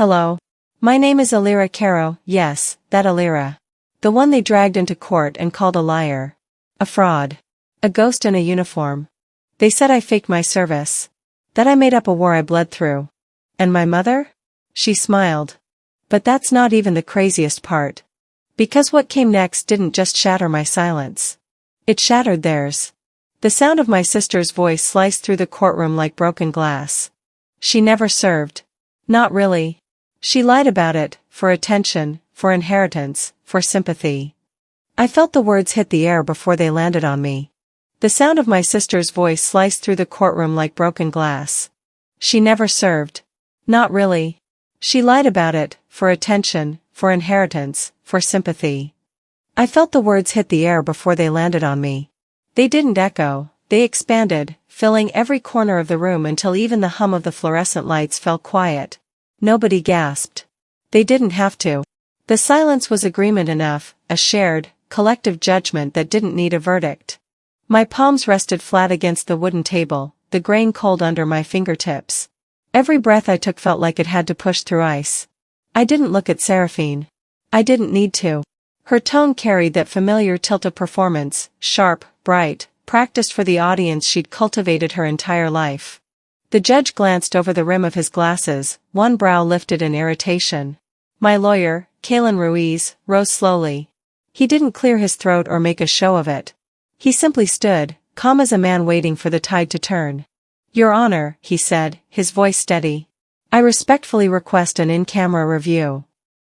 Hello. My name is Alira Caro, yes, that Alira. The one they dragged into court and called a liar. A fraud. A ghost in a uniform. They said I faked my service. That I made up a war I bled through. And my mother? She smiled. But that's not even the craziest part. Because what came next didn't just shatter my silence. It shattered theirs. The sound of my sister's voice sliced through the courtroom like broken glass. She never served. Not really. She lied about it, for attention, for inheritance, for sympathy. I felt the words hit the air before they landed on me. The sound of my sister's voice sliced through the courtroom like broken glass. She never served. Not really. She lied about it, for attention, for inheritance, for sympathy. I felt the words hit the air before they landed on me. They didn't echo, they expanded, filling every corner of the room until even the hum of the fluorescent lights fell quiet. Nobody gasped. They didn't have to. The silence was agreement enough, a shared, collective judgment that didn't need a verdict. My palms rested flat against the wooden table, the grain cold under my fingertips. Every breath I took felt like it had to push through ice. I didn't look at Seraphine. I didn't need to. Her tone carried that familiar tilt of performance, sharp, bright, practiced for the audience she'd cultivated her entire life. The judge glanced over the rim of his glasses, one brow lifted in irritation. My lawyer, Kalen Ruiz, rose slowly. He didn't clear his throat or make a show of it. He simply stood, calm as a man waiting for the tide to turn. Your Honor, he said, his voice steady. I respectfully request an in-camera review.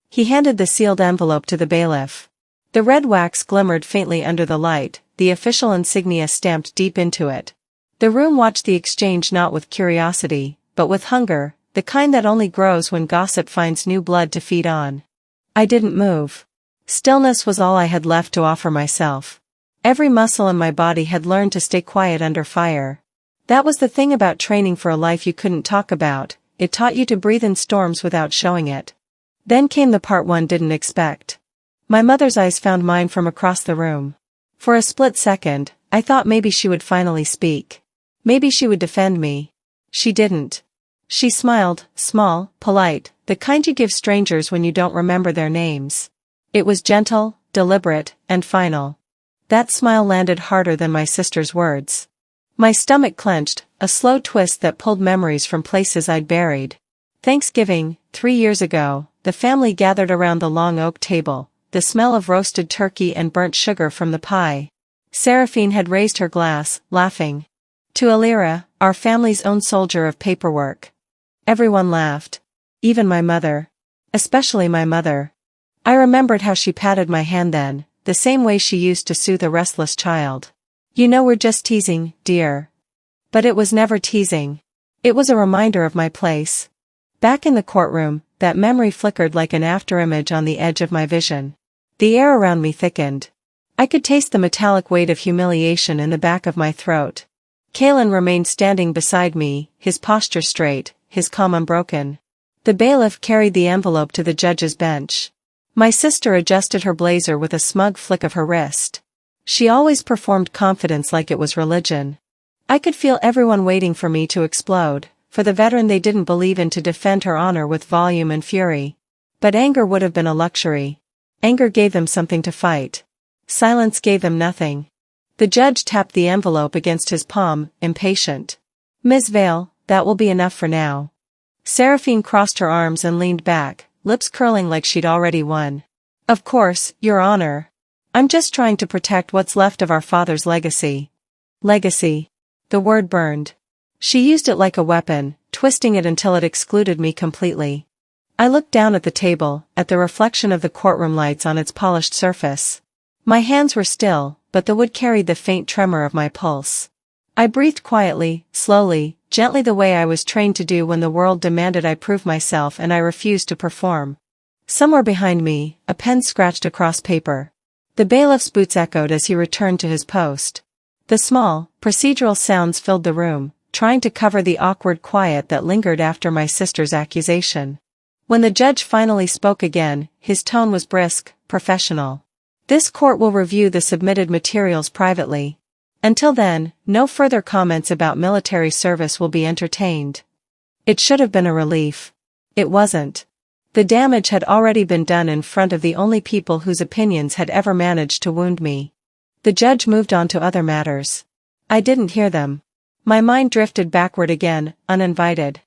He handed the sealed envelope to the bailiff. The red wax glimmered faintly under the light, the official insignia stamped deep into it. The room watched the exchange not with curiosity, but with hunger, the kind that only grows when gossip finds new blood to feed on. I didn't move. Stillness was all I had left to offer myself. Every muscle in my body had learned to stay quiet under fire. That was the thing about training for a life you couldn't talk about, it taught you to breathe in storms without showing it. Then came the part one didn't expect. My mother's eyes found mine from across the room. For a split second, I thought maybe she would finally speak. Maybe she would defend me. She didn't. She smiled, small, polite, the kind you give strangers when you don't remember their names. It was gentle, deliberate, and final. That smile landed harder than my sister's words. My stomach clenched, a slow twist that pulled memories from places I'd buried. Thanksgiving, 3 years ago, the family gathered around the long oak table, the smell of roasted turkey and burnt sugar from the pie. Seraphine had raised her glass, laughing. To Alira, our family's own soldier of paperwork. Everyone laughed. Even my mother. Especially my mother. I remembered how she patted my hand then, the same way she used to soothe a restless child. You know we're just teasing, dear. But it was never teasing. It was a reminder of my place. Back in the courtroom, that memory flickered like an afterimage on the edge of my vision. The air around me thickened. I could taste the metallic weight of humiliation in the back of my throat. Kalen remained standing beside me, his posture straight, his calm unbroken. The bailiff carried the envelope to the judge's bench. My sister adjusted her blazer with a smug flick of her wrist. She always performed confidence like it was religion. I could feel everyone waiting for me to explode, for the veteran they didn't believe in to defend her honor with volume and fury. But anger would have been a luxury. Anger gave them something to fight. Silence gave them nothing. The judge tapped the envelope against his palm, impatient. Ms. Vale, that will be enough for now. Seraphine crossed her arms and leaned back, lips curling like she'd already won. Of course, Your Honor. I'm just trying to protect what's left of our father's legacy. Legacy. The word burned. She used it like a weapon, twisting it until it excluded me completely. I looked down at the table, at the reflection of the courtroom lights on its polished surface. My hands were still, but the wood carried the faint tremor of my pulse. I breathed quietly, slowly, gently the way I was trained to do when the world demanded I prove myself and I refused to perform. Somewhere behind me, a pen scratched across paper. The bailiff's boots echoed as he returned to his post. The small, procedural sounds filled the room, trying to cover the awkward quiet that lingered after my sister's accusation. When the judge finally spoke again, his tone was brisk, professional. This court will review the submitted materials privately. Until then, no further comments about military service will be entertained. It should have been a relief. It wasn't. The damage had already been done in front of the only people whose opinions had ever managed to wound me. The judge moved on to other matters. I didn't hear them. My mind drifted backward again, uninvited.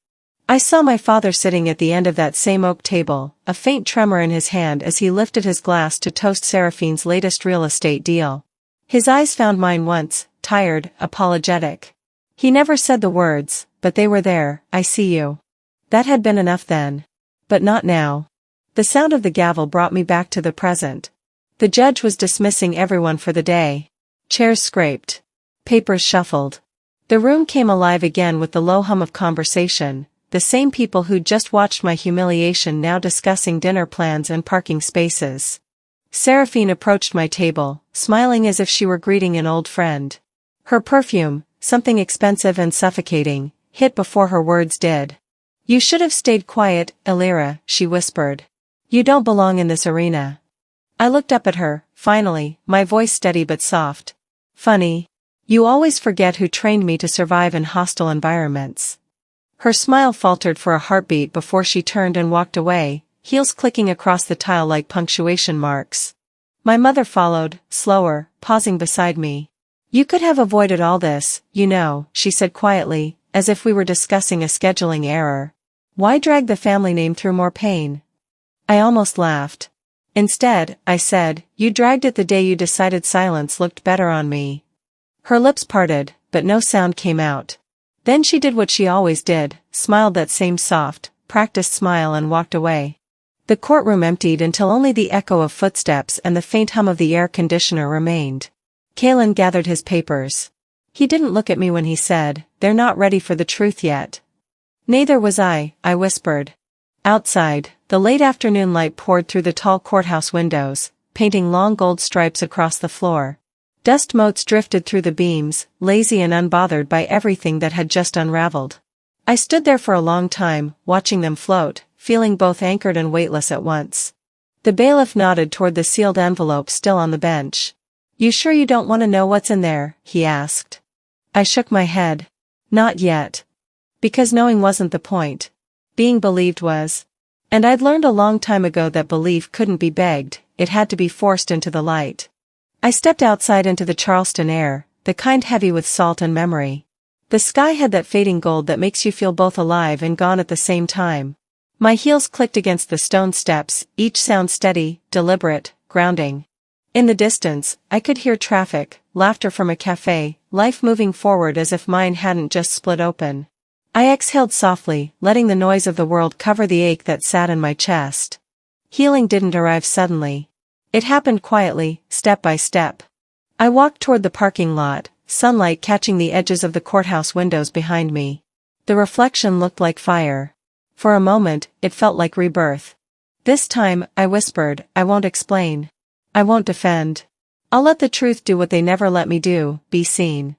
I saw my father sitting at the end of that same oak table, a faint tremor in his hand as he lifted his glass to toast Seraphine's latest real estate deal. His eyes found mine once, tired, apologetic. He never said the words, but they were there. I see you. That had been enough then. But not now. The sound of the gavel brought me back to the present. The judge was dismissing everyone for the day. Chairs scraped. Papers shuffled. The room came alive again with the low hum of conversation, the same people who'd just watched my humiliation now discussing dinner plans and parking spaces. Seraphine approached my table, smiling as if she were greeting an old friend. Her perfume, something expensive and suffocating, hit before her words did. "You should have stayed quiet, Elira," she whispered. "You don't belong in this arena." I looked up at her, finally, my voice steady but soft. "Funny. You always forget who trained me to survive in hostile environments." Her smile faltered for a heartbeat before she turned and walked away, heels clicking across the tile like punctuation marks. My mother followed, slower, pausing beside me. "You could have avoided all this, you know," she said quietly, as if we were discussing a scheduling error. "Why drag the family name through more pain?" I almost laughed. "Instead," I said, "you dragged it the day you decided silence looked better on me." Her lips parted, but no sound came out. Then she did what she always did, smiled that same soft, practiced smile and walked away. The courtroom emptied until only the echo of footsteps and the faint hum of the air conditioner remained. Kalen gathered his papers. He didn't look at me when he said, "They're not ready for the truth yet." "Neither was I whispered. Outside, the late afternoon light poured through the tall courthouse windows, painting long gold stripes across the floor. Dust motes drifted through the beams, lazy and unbothered by everything that had just unraveled. I stood there for a long time, watching them float, feeling both anchored and weightless at once. The bailiff nodded toward the sealed envelope still on the bench. "You sure you don't want to know what's in there?" he asked. I shook my head. "Not yet." Because knowing wasn't the point. Being believed was. And I'd learned a long time ago that belief couldn't be begged, it had to be forced into the light. I stepped outside into the Charleston air, the kind heavy with salt and memory. The sky had that fading gold that makes you feel both alive and gone at the same time. My heels clicked against the stone steps, each sound steady, deliberate, grounding. In the distance, I could hear traffic, laughter from a cafe, life moving forward as if mine hadn't just split open. I exhaled softly, letting the noise of the world cover the ache that sat in my chest. Healing didn't arrive suddenly. It happened quietly, step by step. I walked toward the parking lot, sunlight catching the edges of the courthouse windows behind me. The reflection looked like fire. For a moment, it felt like rebirth. "This time," I whispered, "I won't explain. I won't defend. I'll let the truth do what they never let me do, be seen."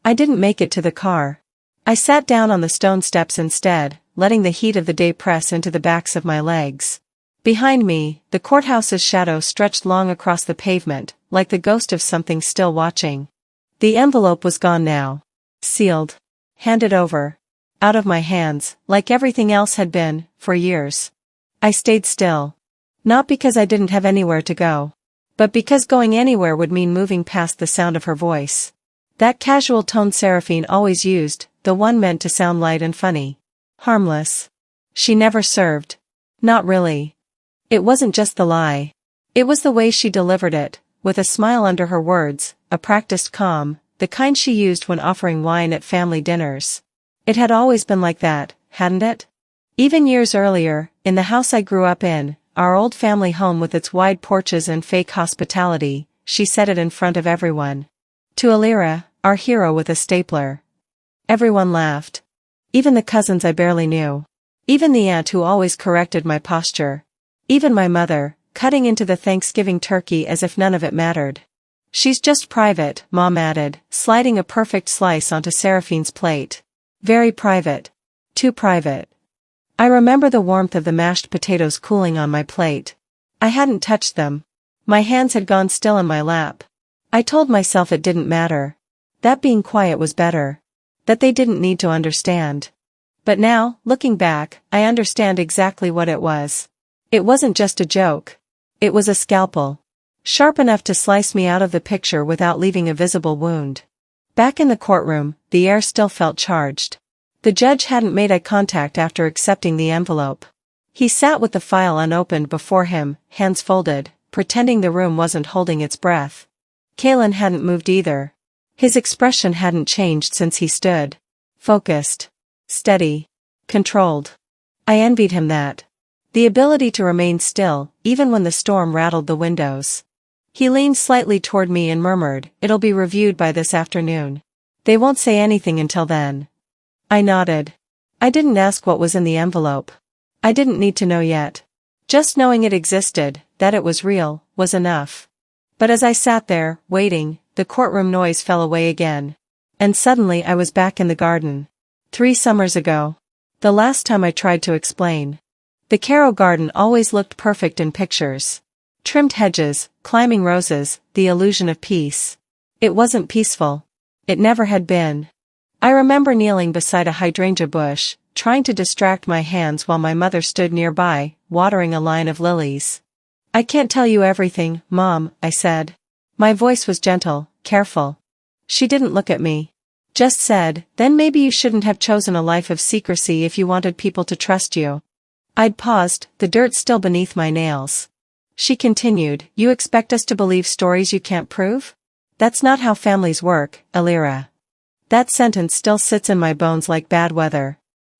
I didn't make it to the car. I sat down on the stone steps instead, letting the heat of the day press into the backs of my legs. Behind me, the courthouse's shadow stretched long across the pavement, like the ghost of something still watching. The envelope was gone now. Sealed. Handed over. Out of my hands, like everything else had been, for years. I stayed still. Not because I didn't have anywhere to go. But because going anywhere would mean moving past the sound of her voice. That casual tone Seraphine always used, the one meant to sound light and funny. Harmless. She never served. Not really. It wasn't just the lie. It was the way she delivered it, with a smile under her words, a practiced calm, the kind she used when offering wine at family dinners. It had always been like that, hadn't it? Even years earlier, in the house I grew up in, our old family home with its wide porches and fake hospitality, she said it in front of everyone. To Elira, our hero with a stapler. Everyone laughed. Even the cousins I barely knew. Even the aunt who always corrected my posture. Even my mother, cutting into the Thanksgiving turkey as if none of it mattered. "She's just private," Mom added, sliding a perfect slice onto Seraphine's plate. "Very private. Too private." I remember the warmth of the mashed potatoes cooling on my plate. I hadn't touched them. My hands had gone still in my lap. I told myself it didn't matter. That being quiet was better. That they didn't need to understand. But now, looking back, I understand exactly what it was. It wasn't just a joke. It was a scalpel. Sharp enough to slice me out of the picture without leaving a visible wound. Back in the courtroom, the air still felt charged. The judge hadn't made eye contact after accepting the envelope. He sat with the file unopened before him, hands folded, pretending the room wasn't holding its breath. Kalen hadn't moved either. His expression hadn't changed since he stood. Focused. Steady. Controlled. I envied him that. The ability to remain still, even when the storm rattled the windows. He leaned slightly toward me and murmured, "It'll be reviewed by this afternoon. They won't say anything until then." I nodded. I didn't ask what was in the envelope. I didn't need to know yet. Just knowing it existed, that it was real, was enough. But as I sat there, waiting, the courtroom noise fell away again. And suddenly I was back in the garden. 3 summers ago. The last time I tried to explain. The Caro garden always looked perfect in pictures. Trimmed hedges, climbing roses, the illusion of peace. It wasn't peaceful. It never had been. I remember kneeling beside a hydrangea bush, trying to distract my hands while my mother stood nearby, watering a line of lilies. "I can't tell you everything, Mom," I said. My voice was gentle, careful. She didn't look at me. Just said, "Then maybe you shouldn't have chosen a life of secrecy if you wanted people to trust you." I'd paused, the dirt still beneath my nails. She continued, "You expect us to believe stories you can't prove? That's not how families work, Alira." That sentence still sits in my bones like bad weather.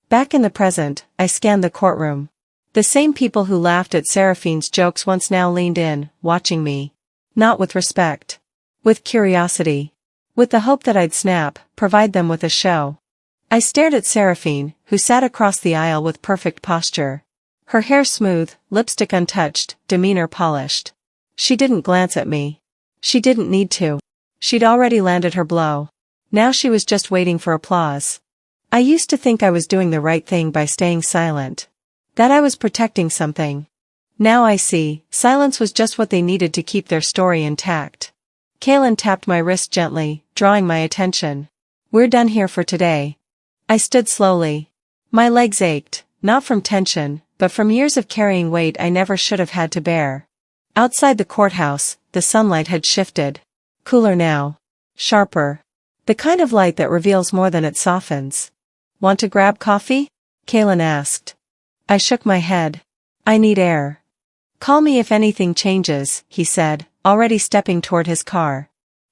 Back in the present, I scanned the courtroom. The same people who laughed at Seraphine's jokes once now leaned in, watching me. Not with respect. With curiosity. With the hope that I'd snap, provide them with a show. I stared at Seraphine, who sat across the aisle with perfect posture. Her hair smooth, lipstick untouched, demeanor polished. She didn't glance at me. She didn't need to. She'd already landed her blow. Now she was just waiting for applause. I used to think I was doing the right thing by staying silent. That I was protecting something. Now I see, silence was just what they needed to keep their story intact. Kalen tapped my wrist gently, drawing my attention. "We're done here for today." I stood slowly. My legs ached, not from tension, but from years of carrying weight I never should have had to bear. Outside the courthouse, the sunlight had shifted. Cooler now. Sharper. The kind of light that reveals more than it softens. "Want to grab coffee?" Kalen asked. I shook my head. "I need air." "Call me if anything changes," he said, already stepping toward his car.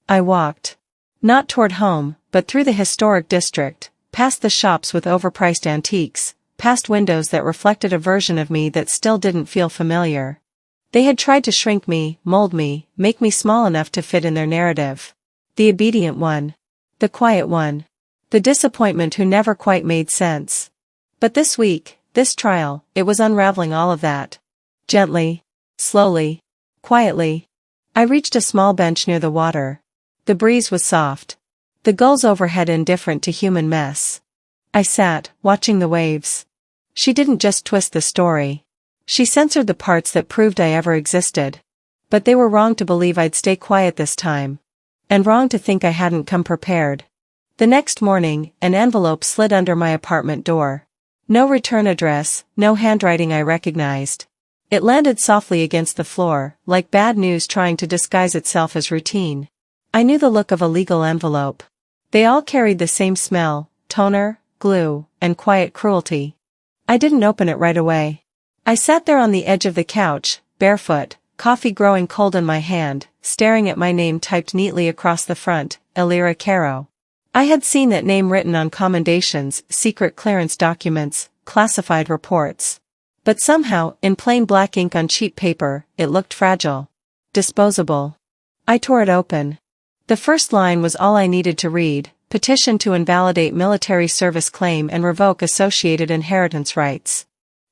I walked. Not toward home, but through the historic district, past the shops with overpriced antiques, past windows that reflected a version of me that still didn't feel familiar. They had tried to shrink me, mold me, make me small enough to fit in their narrative. The obedient one. The quiet one. The disappointment who never quite made sense. But this week, this trial, it was unraveling all of that. Gently. Slowly. Quietly. I reached a small bench near the water. The breeze was soft. The gulls overhead indifferent to human mess. I sat, watching the waves. She didn't just twist the story. She censored the parts that proved I ever existed. But they were wrong to believe I'd stay quiet this time. And wrong to think I hadn't come prepared. The next morning, an envelope slid under my apartment door. No return address, no handwriting I recognized. It landed softly against the floor, like bad news trying to disguise itself as routine. I knew the look of a legal envelope. They all carried the same smell, toner, glue, and quiet cruelty. I didn't open it right away. I sat there on the edge of the couch, barefoot, coffee growing cold in my hand, staring at my name typed neatly across the front, Alira Caro. I had seen that name written on commendations, secret clearance documents, classified reports. But somehow, in plain black ink on cheap paper, it looked fragile. Disposable. I tore it open. The first line was all I needed to read: petition to invalidate military service claim and revoke associated inheritance rights.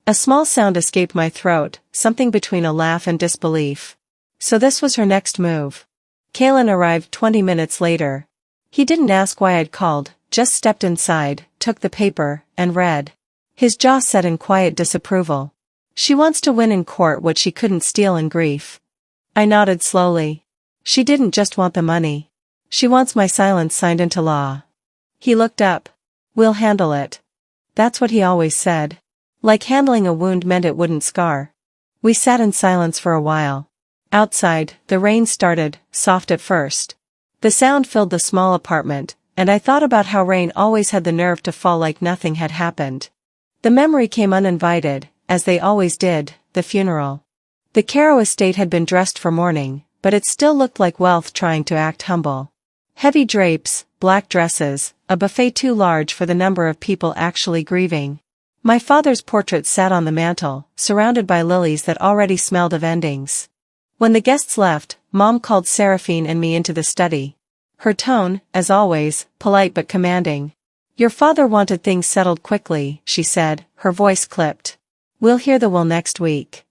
A small sound escaped my throat, something between a laugh and disbelief. So this was her next move. Kalen arrived 20 minutes later. He didn't ask why I'd called, just stepped inside, took the paper, and read. His jaw set in quiet disapproval. She wants to win in court what she couldn't steal in grief. I nodded slowly. She didn't just want the money. She wants my silence signed into law. He looked up. "We'll handle it." That's what he always said. Like handling a wound meant it wouldn't scar. We sat in silence for a while. Outside, the rain started, soft at first. The sound filled the small apartment, and I thought about how rain always had the nerve to fall like nothing had happened. The memory came uninvited, as they always did, the funeral. The Caro estate had been dressed for mourning, but it still looked like wealth trying to act humble. Heavy drapes, black dresses, a buffet too large for the number of people actually grieving. My father's portrait sat on the mantel, surrounded by lilies that already smelled of endings. When the guests left, Mom called Seraphine and me into the study. Her tone, as always, polite but commanding. "Your father wanted things settled quickly," she said, her voice clipped. "We'll hear the will next week."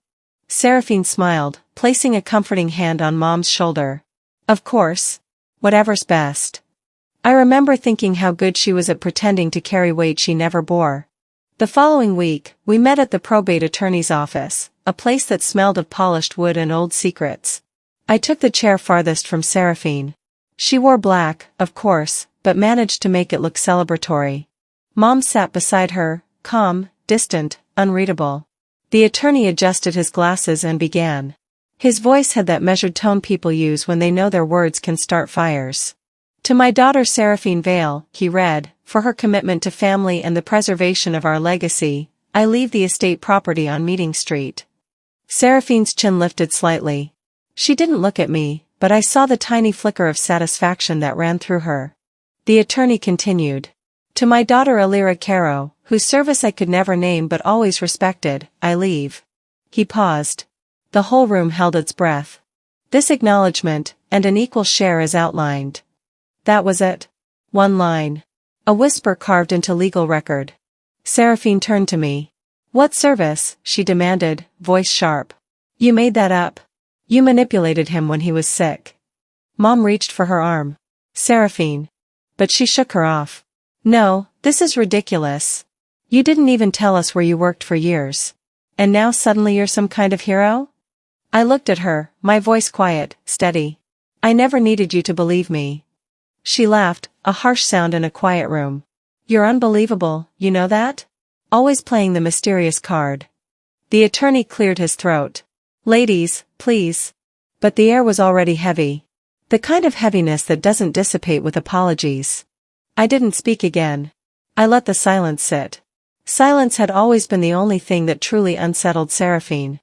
Seraphine smiled, placing a comforting hand on Mom's shoulder. "Of course. Whatever's best." I remember thinking how good she was at pretending to carry weight she never bore. The following week, we met at the probate attorney's office, a place that smelled of polished wood and old secrets. I took the chair farthest from Seraphine. She wore black, of course, but managed to make it look celebratory. Mom sat beside her, calm, distant, unreadable. The attorney adjusted his glasses and began. His voice had that measured tone people use when they know their words can start fires. "To my daughter Seraphine Vale," he read, "for her commitment to family and the preservation of our legacy, I leave the estate property on Meeting Street." Seraphine's chin lifted slightly. She didn't look at me, but I saw the tiny flicker of satisfaction that ran through her. The attorney continued. "To my daughter Elira Caro, whose service I could never name but always respected, I leave." He paused. The whole room held its breath. This acknowledgement, and an equal share as outlined. That was it. One line. A whisper carved into legal record. Seraphine turned to me. "What service?" she demanded, voice sharp. "You made that up. You manipulated him when he was sick." Mom reached for her arm. "Seraphine." But she shook her off. "No, this is ridiculous. You didn't even tell us where you worked for years. And now suddenly you're some kind of hero?" I looked at her, my voice quiet, steady. "I never needed you to believe me." She laughed, a harsh sound in a quiet room. "You're unbelievable, you know that? Always playing the mysterious card." The attorney cleared his throat. "Ladies, please." But the air was already heavy. The kind of heaviness that doesn't dissipate with apologies. I didn't speak again. I let the silence sit. Silence had always been the only thing that truly unsettled Seraphine.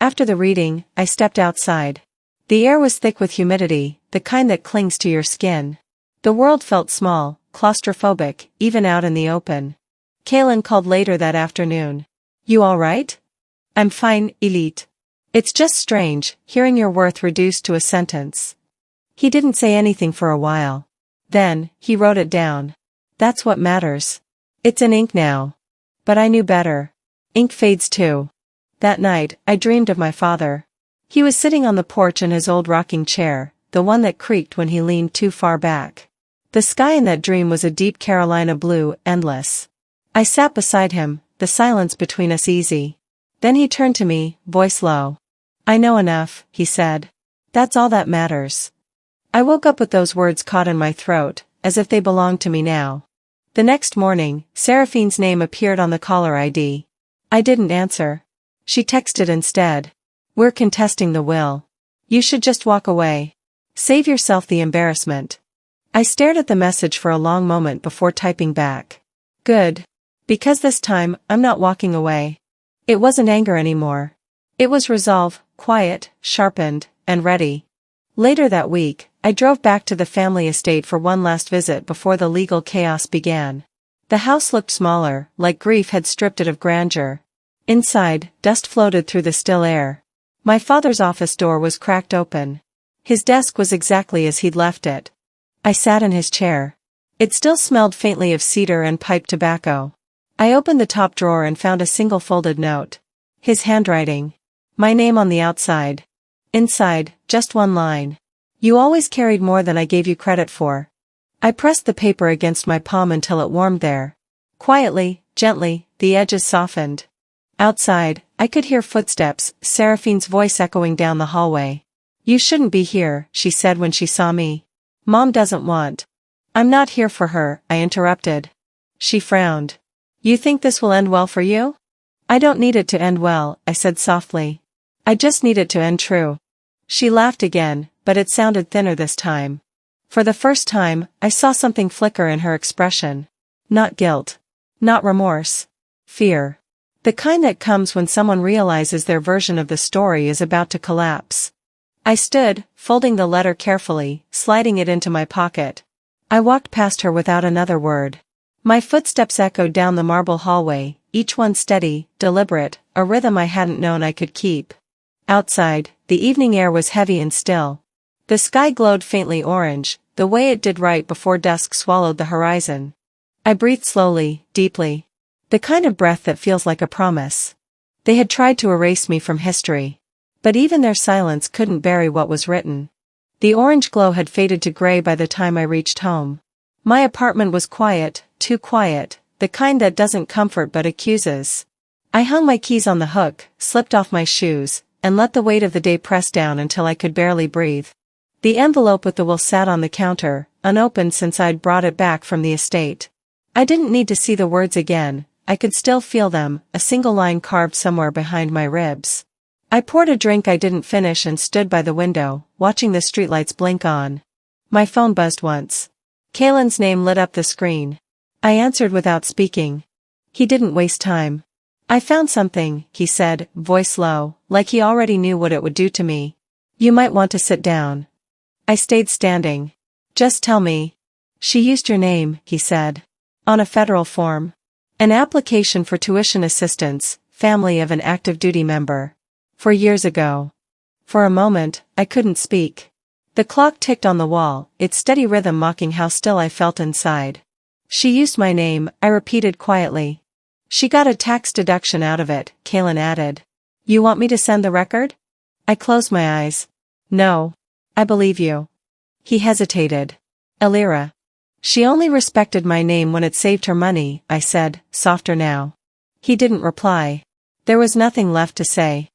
After the reading, I stepped outside. The air was thick with humidity, the kind that clings to your skin. The world felt small, claustrophobic, even out in the open. Kalen called later that afternoon. "You all right?" "I'm fine, Elite. It's just strange, hearing your worth reduced to a sentence." He didn't say anything for a while. Then, he wrote it down. "That's what matters. It's in ink now." But I knew better. Ink fades too. That night, I dreamed of my father. He was sitting on the porch in his old rocking chair, the one that creaked when he leaned too far back. The sky in that dream was a deep Carolina blue, endless. I sat beside him, the silence between us easy. Then he turned to me, voice low. "I know enough," he said. "That's all that matters." I woke up with those words caught in my throat, as if they belonged to me now. The next morning, Seraphine's name appeared on the caller ID. I didn't answer. She texted instead. "We're contesting the will. You should just walk away. Save yourself the embarrassment." I stared at the message for a long moment before typing back. "Good. Because this time, I'm not walking away." It wasn't anger anymore. It was resolve, quiet, sharpened, and ready. Later that week, I drove back to the family estate for one last visit before the legal chaos began. The house looked smaller, like grief had stripped it of grandeur. Inside, dust floated through the still air. My father's office door was cracked open. His desk was exactly as he'd left it. I sat in his chair. It still smelled faintly of cedar and pipe tobacco. I opened the top drawer and found a single folded note. His handwriting. My name on the outside. Inside, just one line. "You always carried more than I gave you credit for." I pressed the paper against my palm until it warmed there. Quietly, gently, the edges softened. Outside, I could hear footsteps, Seraphine's voice echoing down the hallway. "You shouldn't be here," she said when she saw me. "Mom doesn't want." "I'm not here for her," I interrupted. She frowned. "You think this will end well for you?" "I don't need it to end well," I said softly. I just need it to end true. She laughed again, but it sounded thinner this time. For the first time, I saw something flicker in her expression. Not guilt. Not remorse. Fear. The kind that comes when someone realizes their version of the story is about to collapse. I stood, folding the letter carefully, sliding it into my pocket. I walked past her without another word. My footsteps echoed down the marble hallway, each one steady, deliberate, a rhythm I hadn't known I could keep. Outside, the evening air was heavy and still. The sky glowed faintly orange, the way it did right before dusk swallowed the horizon. I breathed slowly, deeply. The kind of breath that feels like a promise. They had tried to erase me from history. But even their silence couldn't bury what was written. The orange glow had faded to gray by the time I reached home. My apartment was quiet, too quiet, the kind that doesn't comfort but accuses. I hung my keys on the hook, slipped off my shoes, and let the weight of the day press down until I could barely breathe. The envelope with the will sat on the counter, unopened since I'd brought it back from the estate. I didn't need to see the words again, I could still feel them, a single line carved somewhere behind my ribs. I poured a drink I didn't finish and stood by the window, watching the streetlights blink on. My phone buzzed once. Kalen's name lit up the screen. I answered without speaking. He didn't waste time. I found something, he said, voice low, like he already knew what it would do to me. You might want to sit down. I stayed standing. Just tell me. She used your name, he said. On a federal form. An application for tuition assistance, family of an active duty member. 4 years ago. For a moment, I couldn't speak. The clock ticked on the wall, its steady rhythm mocking how still I felt inside. She used my name, I repeated quietly. She got a tax deduction out of it, Kalen added. You want me to send the record? I closed my eyes. No. I believe you. He hesitated. Alira. She only respected my name when it saved her money, I said, softer now. He didn't reply. There was nothing left to say.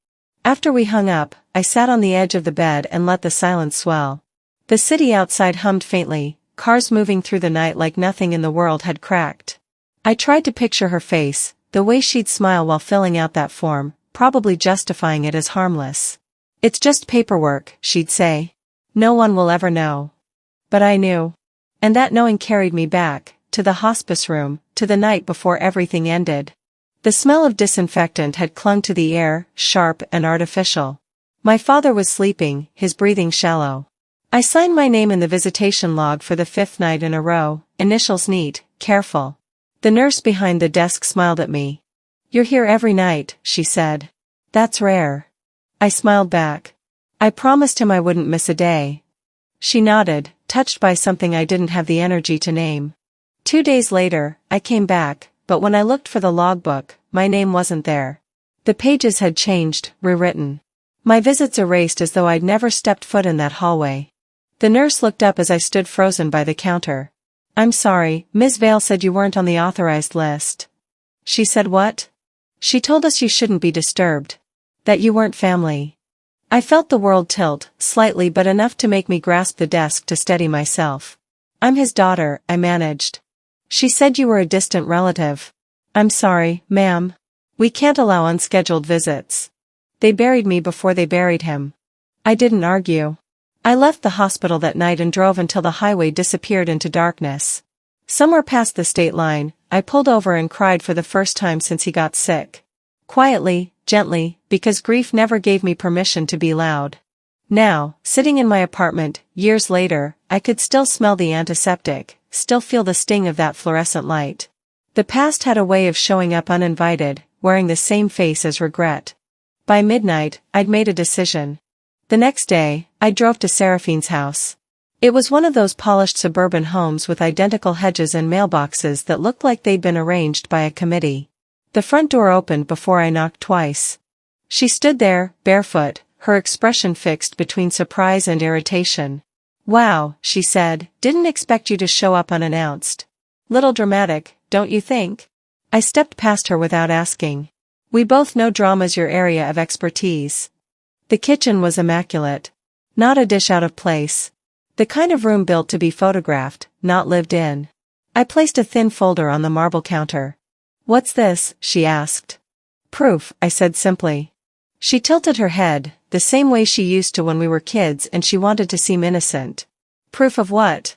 After we hung up, I sat on the edge of the bed and let the silence swell. The city outside hummed faintly, cars moving through the night like nothing in the world had cracked. I tried to picture her face, the way she'd smile while filling out that form, probably justifying it as harmless. It's just paperwork, she'd say. No one will ever know. But I knew. And that knowing carried me back, to the hospice room, to the night before everything ended. The smell of disinfectant had clung to the air, sharp and artificial. My father was sleeping, his breathing shallow. I signed my name in the visitation log for the 5th night in a row, initials neat, careful. The nurse behind the desk smiled at me. You're here every night, she said. That's rare. I smiled back. I promised him I wouldn't miss a day. She nodded, touched by something I didn't have the energy to name. 2 days later, I came back, but when I looked for the logbook, my name wasn't there. The pages had changed, rewritten. My visits erased as though I'd never stepped foot in that hallway. The nurse looked up as I stood frozen by the counter. I'm sorry, Ms. Vale said you weren't on the authorized list. She said what? She told us you shouldn't be disturbed. That you weren't family. I felt the world tilt, slightly but enough to make me grasp the desk to steady myself. I'm his daughter, I managed. She said you were a distant relative. I'm sorry, ma'am. We can't allow unscheduled visits. They buried me before they buried him. I didn't argue. I left the hospital that night and drove until the highway disappeared into darkness. Somewhere past the state line, I pulled over and cried for the first time since he got sick. Quietly, gently, because grief never gave me permission to be loud. Now, sitting in my apartment, years later, I could still smell the antiseptic, still feel the sting of that fluorescent light. The past had a way of showing up uninvited, wearing the same face as regret. By midnight, I'd made a decision. The next day, I drove to Seraphine's house. It was one of those polished suburban homes with identical hedges and mailboxes that looked like they'd been arranged by a committee. The front door opened before I knocked twice. She stood there, barefoot, her expression fixed between surprise and irritation. Wow, she said, didn't expect you to show up unannounced. Little dramatic, don't you think? I stepped past her without asking. We both know drama's your area of expertise. The kitchen was immaculate. Not a dish out of place. The kind of room built to be photographed, not lived in. I placed a thin folder on the marble counter. What's this? She asked. Proof, I said simply. She tilted her head, the same way she used to when we were kids, and she wanted to seem innocent. Proof of what?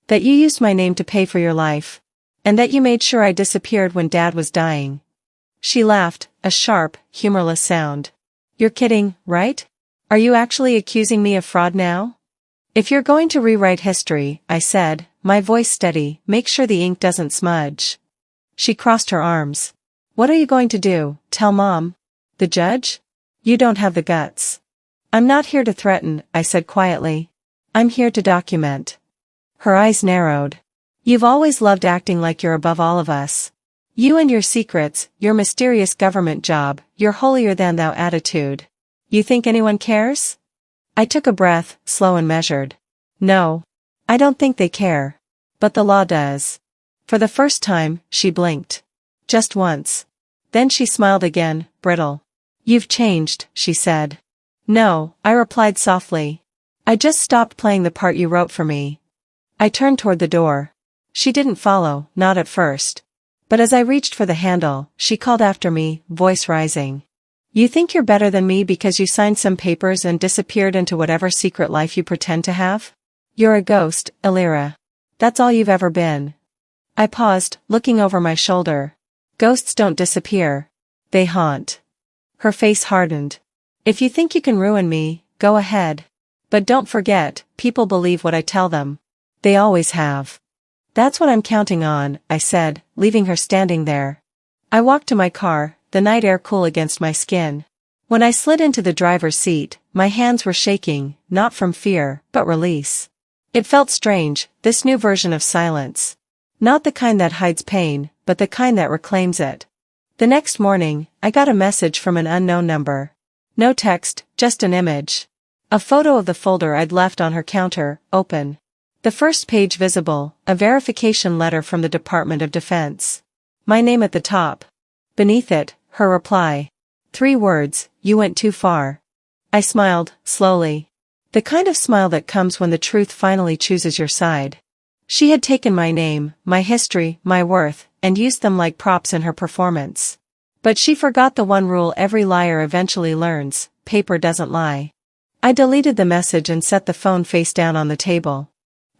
That you used my name to pay for your life. And that you made sure I disappeared when Dad was dying. She laughed, a sharp, humorless sound. You're kidding, right? Are you actually accusing me of fraud now? If you're going to rewrite history, I said, my voice steady, make sure the ink doesn't smudge. She crossed her arms. What are you going to do, tell Mom? The judge? You don't have the guts. I'm not here to threaten, I said quietly. I'm here to document. Her eyes narrowed. You've always loved acting like you're above all of us. You and your secrets, your mysterious government job, your holier-than-thou attitude. You think anyone cares? I took a breath, slow and measured. No. I don't think they care. But the law does. For the first time, she blinked. Just once. Then she smiled again, brittle. You've changed, she said. No, I replied softly. I just stopped playing the part you wrote for me. I turned toward the door. She didn't follow, not at first. But as I reached for the handle, she called after me, voice rising. You think you're better than me because you signed some papers and disappeared into whatever secret life you pretend to have? You're a ghost, Alira. That's all you've ever been. I paused, looking over my shoulder. Ghosts don't disappear. They haunt. Her face hardened. If you think you can ruin me, go ahead. But don't forget, people believe what I tell them. They always have. That's what I'm counting on, I said, leaving her standing there. I walked to my car, the night air cool against my skin. When I slid into the driver's seat, my hands were shaking, not from fear, but release. It felt strange, this new version of silence. Not the kind that hides pain, but the kind that reclaims it. The next morning, I got a message from an unknown number. No text, just an image. A photo of the folder I'd left on her counter, open. The first page visible, a verification letter from the Department of Defense. My name at the top. Beneath it, her reply. 3 words, you went too far. I smiled, slowly. The kind of smile that comes when the truth finally chooses your side. She had taken my name, my history, my worth, and used them like props in her performance. But she forgot the one rule every liar eventually learns, paper doesn't lie. I deleted the message and set the phone face down on the table.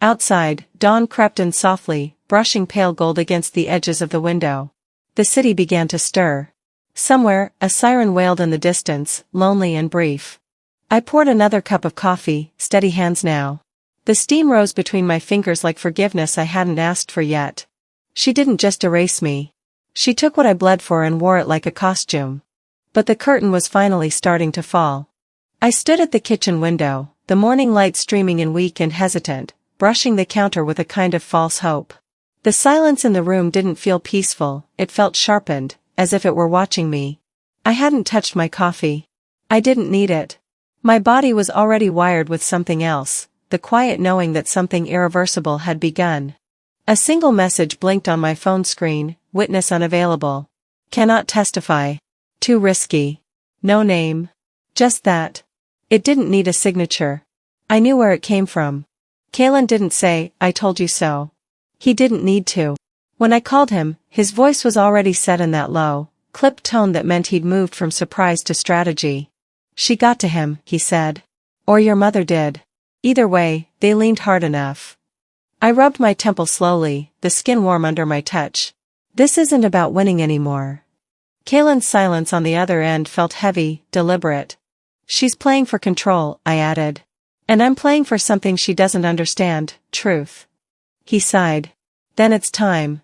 Outside, dawn crept in softly, brushing pale gold against the edges of the window. The city began to stir. Somewhere, a siren wailed in the distance, lonely and brief. I poured another cup of coffee, steady hands now. The steam rose between my fingers like forgiveness I hadn't asked for yet. She didn't just erase me. She took what I bled for and wore it like a costume. But the curtain was finally starting to fall. I stood at the kitchen window, the morning light streaming in weak and hesitant, brushing the counter with a kind of false hope. The silence in the room didn't feel peaceful, it felt sharpened, as if it were watching me. I hadn't touched my coffee. I didn't need it. My body was already wired with something else, the quiet knowing that something irreversible had begun. A single message blinked on my phone screen, witness unavailable. Cannot testify. Too risky. No name. Just that. It didn't need a signature. I knew where it came from. Kalen didn't say, I told you so. He didn't need to. When I called him, his voice was already set in that low, clipped tone that meant he'd moved from surprise to strategy. She got to him, he said. Or your mother did. Either way, they leaned hard enough. I rubbed my temple slowly, the skin warm under my touch. This isn't about winning anymore. Kalen's silence on the other end felt heavy, deliberate. She's playing for control, I added. And I'm playing for something she doesn't understand, truth. He sighed. Then it's time.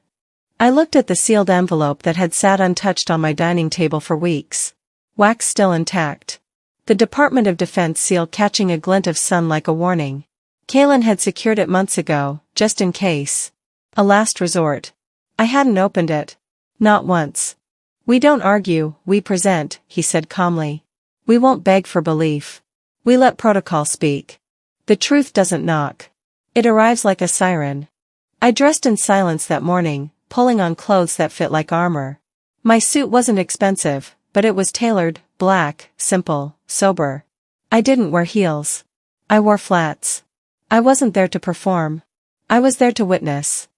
I looked at the sealed envelope that had sat untouched on my dining table for weeks. Wax still intact. The Department of Defense seal catching a glint of sun like a warning. Kalen had secured it months ago, just in case. A last resort. I hadn't opened it. Not once. We don't argue, we present, he said calmly. We won't beg for belief. We let protocol speak. The truth doesn't knock. It arrives like a siren. I dressed in silence that morning, pulling on clothes that fit like armor. My suit wasn't expensive, but it was tailored, black, simple, sober. I didn't wear heels. I wore flats. I wasn't there to perform. I was there to witness.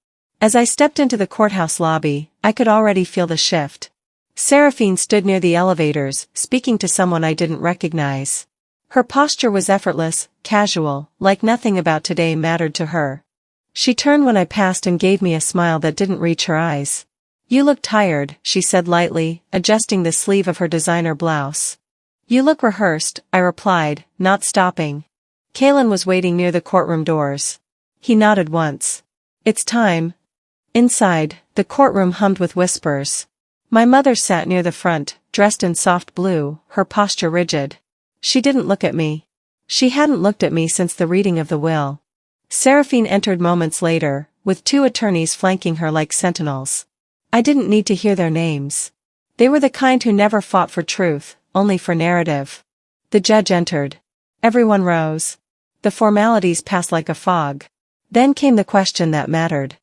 As I stepped into the courthouse lobby, I could already feel the shift. Seraphine stood near the elevators, speaking to someone I didn't recognize. Her posture was effortless, casual, like nothing about today mattered to her. She turned when I passed and gave me a smile that didn't reach her eyes. "You look tired," she said lightly, adjusting the sleeve of her designer blouse. "You look rehearsed," I replied, not stopping. Kalen was waiting near the courtroom doors. He nodded once. "It's time." Inside, the courtroom hummed with whispers. My mother sat near the front, dressed in soft blue, her posture rigid. She didn't look at me. She hadn't looked at me since the reading of the will. Seraphine entered moments later, with 2 attorneys flanking her like sentinels. I didn't need to hear their names. They were the kind who never fought for truth, only for narrative. The judge entered. Everyone rose. The formalities passed like a fog. Then came the question that mattered.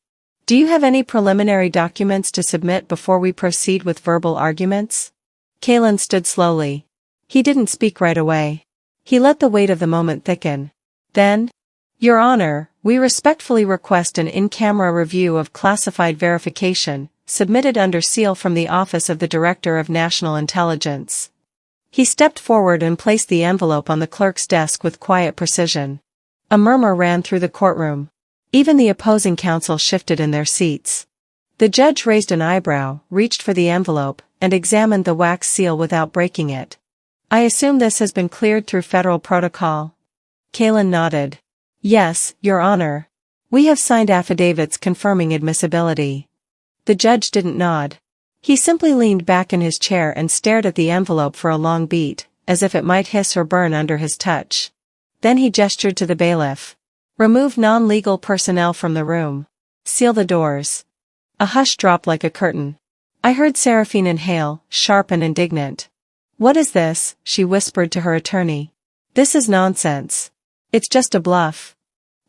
"Do you have any preliminary documents to submit before we proceed with verbal arguments?" Kalen stood slowly. He didn't speak right away. He let the weight of the moment thicken. Then, "Your Honor, we respectfully request an in-camera review of classified verification, submitted under seal from the Office of the Director of National Intelligence." He stepped forward and placed the envelope on the clerk's desk with quiet precision. A murmur ran through the courtroom. Even the opposing counsel shifted in their seats. The judge raised an eyebrow, reached for the envelope, and examined the wax seal without breaking it. "I assume this has been cleared through federal protocol?" Kalen nodded. "Yes, Your Honor. We have signed affidavits confirming admissibility." The judge didn't nod. He simply leaned back in his chair and stared at the envelope for a long beat, as if it might hiss or burn under his touch. Then he gestured to the bailiff. "Remove non-legal personnel from the room. Seal the doors." A hush dropped like a curtain. I heard Seraphine inhale, sharp and indignant. "What is this?" she whispered to her attorney. "This is nonsense. It's just a bluff."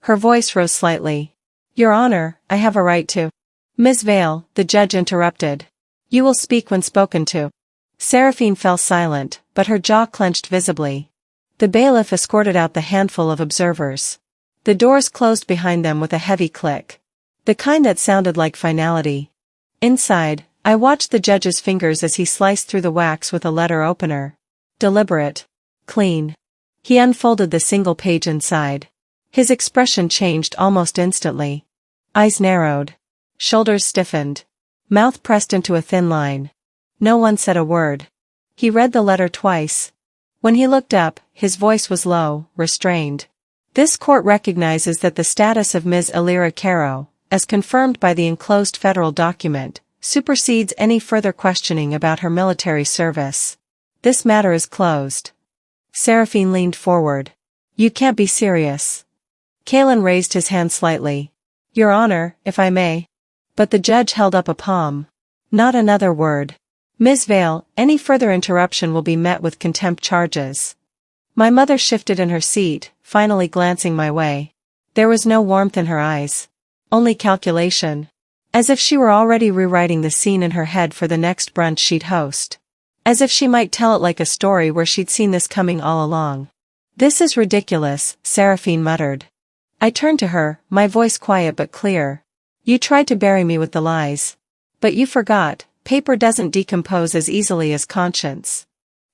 Her voice rose slightly. "Your Honor, I have a right to—" "Ms. Vale," the judge interrupted. "You will speak when spoken to." Seraphine fell silent, but her jaw clenched visibly. The bailiff escorted out the handful of observers. The doors closed behind them with a heavy click. The kind that sounded like finality. Inside, I watched the judge's fingers as he sliced through the wax with a letter opener. Deliberate. Clean. He unfolded the single page inside. His expression changed almost instantly. Eyes narrowed. Shoulders stiffened. Mouth pressed into a thin line. No one said a word. He read the letter twice. When he looked up, his voice was low, restrained. "This court recognizes that the status of Ms. Elira Caro, as confirmed by the enclosed federal document, supersedes any further questioning about her military service. This matter is closed." Seraphine leaned forward. "You can't be serious." Kalen raised his hand slightly. "Your Honor, if I may." But the judge held up a palm. Not another word. "Ms. Vale, any further interruption will be met with contempt charges." My mother shifted in her seat, finally glancing my way. There was no warmth in her eyes. Only calculation. As if she were already rewriting the scene in her head for the next brunch she'd host. As if she might tell it like a story where she'd seen this coming all along. "This is ridiculous," Seraphine muttered. I turned to her, my voice quiet but clear. "You tried to bury me with the lies. But you forgot, paper doesn't decompose as easily as conscience."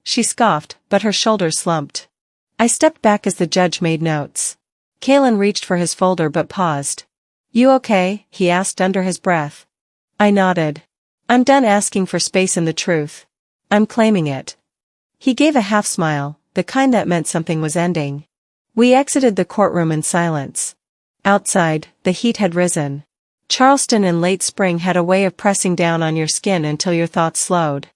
She scoffed, but her shoulders slumped. I stepped back as the judge made notes. Kalen reached for his folder but paused. "You okay?" he asked under his breath. I nodded. "I'm done asking for space in the truth. I'm claiming it." He gave a half smile, the kind that meant something was ending. We exited the courtroom in silence. Outside, the heat had risen. Charleston in late spring had a way of pressing down on your skin until your thoughts slowed.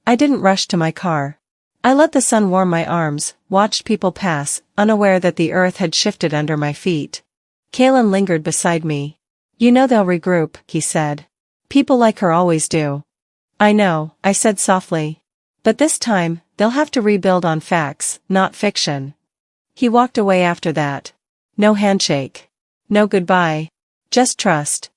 I didn't rush to my car. I let the sun warm my arms, watched people pass, unaware that the earth had shifted under my feet. Kalen lingered beside me. "You know they'll regroup," he said. "People like her always do." "I know," I said softly. "But this time, they'll have to rebuild on facts, not fiction." He walked away after that. No handshake. No goodbye. Just trust.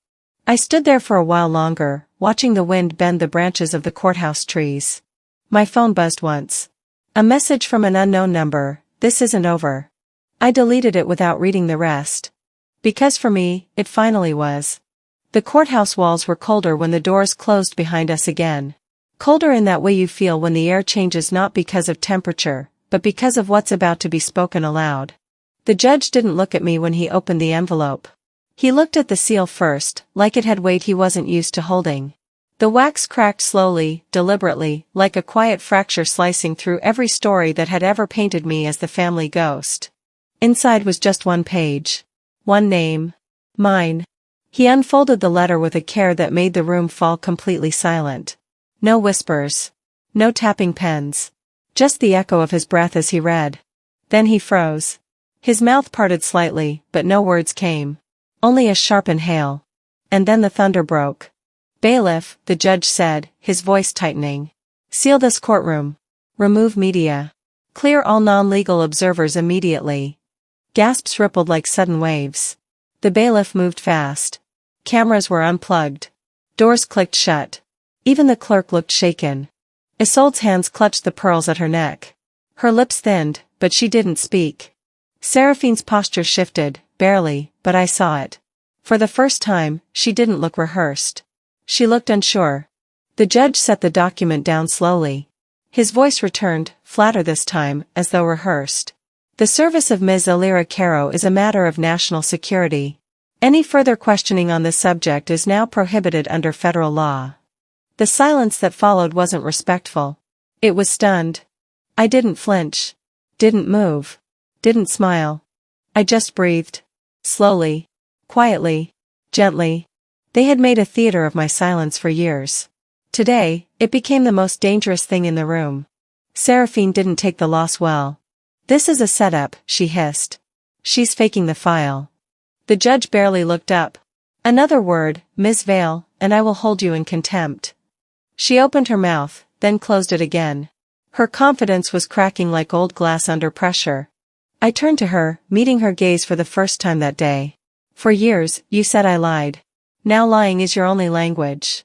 I stood there for a while longer, watching the wind bend the branches of the courthouse trees. My phone buzzed once. A message from an unknown number. "This isn't over." I deleted it without reading the rest. Because for me, it finally was. The courthouse walls were colder when the doors closed behind us again. Colder in that way you feel when the air changes, not because of temperature, but because of what's about to be spoken aloud. The judge didn't look at me when he opened the envelope. He looked at the seal first, like it had weight he wasn't used to holding. The wax cracked slowly, deliberately, like a quiet fracture slicing through every story that had ever painted me as the family ghost. Inside was just one page. One name. Mine. He unfolded the letter with a care that made the room fall completely silent. No whispers. No tapping pens. Just the echo of his breath as he read. Then he froze. His mouth parted slightly, but no words came. Only a sharp inhale. And then the thunder broke. Bailiff, the judge said, his voice tightening. Seal this courtroom. Remove media. Clear all non-legal observers immediately. Gasps rippled like sudden waves. The bailiff moved fast. Cameras were unplugged. Doors clicked shut. Even the clerk looked shaken. Isolde's hands clutched the pearls at her neck. Her lips thinned, but she didn't speak. Seraphine's posture shifted, barely, but I saw it. For the first time, she didn't look rehearsed. She looked unsure. The judge set the document down slowly. His voice returned, flatter this time, as though rehearsed. The service of Ms. Elira Caro is a matter of national security. Any further questioning on this subject is now prohibited under federal law. The silence that followed wasn't respectful. It was stunned. I didn't flinch. Didn't move. Didn't smile. I just breathed. Slowly. Quietly. Gently. They had made a theater of my silence for years. Today, it became the most dangerous thing in the room. Seraphine didn't take the loss well. This is a setup, she hissed. She's faking the file. The judge barely looked up. Another word, Ms. Vale, and I will hold you in contempt. She opened her mouth, then closed it again. Her confidence was cracking like old glass under pressure. I turned to her, meeting her gaze for the first time that day. For years, you said I lied. Now lying is your only language.